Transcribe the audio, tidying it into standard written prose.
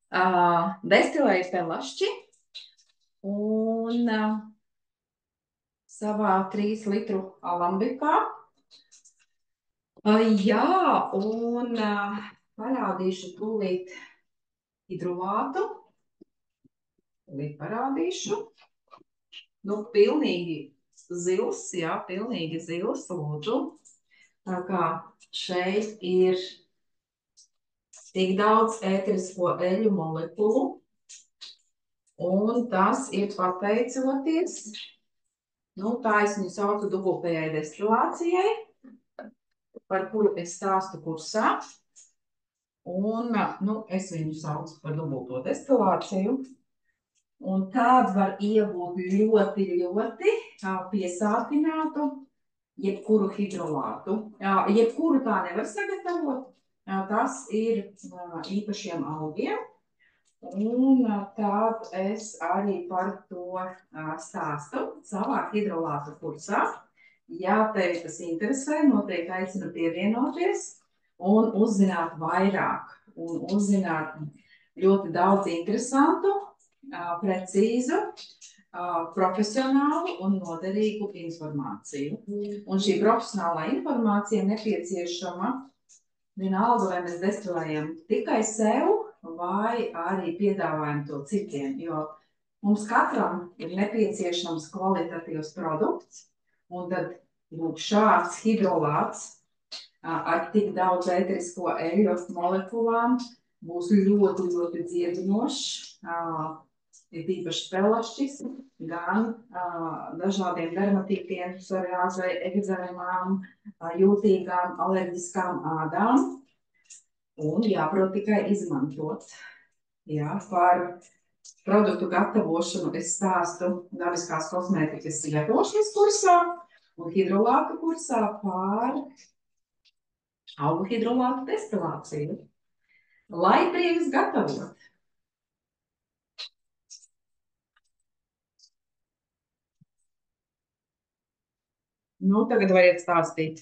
Destilēju pelašķi un savā 3 litru alambikā. Jā, un parādīšu tūlīt hidrolātu. Tūlīt parādīšu. Nu, pilnīgi zils, jā, pilnīgi zils, lūdzu. Tā kā šeit ir tik daudz ēterisko eļu molekulu, un tas ir pateicoties, nu, tā es viņu saucu dubultajai destilācijai, par kuru es stāstu kursā, un, nu, es viņu saucu par dubulto destilāciju, un tādu var iegūt ļoti, ļoti piesātinātu jebkuru hidrolātu. Jebkuru tā nevar sagatavot, tas ir īpašiem augiem, un tad es arī par to stāstu savā hidrolātu kursā. Ja tevi tas interesē, noteikti aicinu pievienoties un uzzināt vairāk, un uzzināt ļoti daudz interesantu, precīzu, profesionālu un noderīgu informāciju. Un šī profesionālā informācija nepieciešama vienalga, vai mēs destilējam tikai sev, vai arī piedāvājam to citiem, jo mums katram ir nepieciešams kvalitatīvs produkts, un tad šāds hidrolāts ar tik daudz ēterisko eļu molekulām būs ļoti, ļoti dziedinošs, ir īpaši pelašķis, gan dažādiem dermatītiem, psoriāzei, ekzēmām, jūtīgām, alerģiskām ādām. Un jāprot tikai izmantot. Jā, par produktu gatavošanu es stāstu dabiskās kosmētikas gatavošanas kursā un hidrolātu kursā par augu hidrolātu destilāciju. Lai prieks gatavot! Nu, tagad variet stāstīt.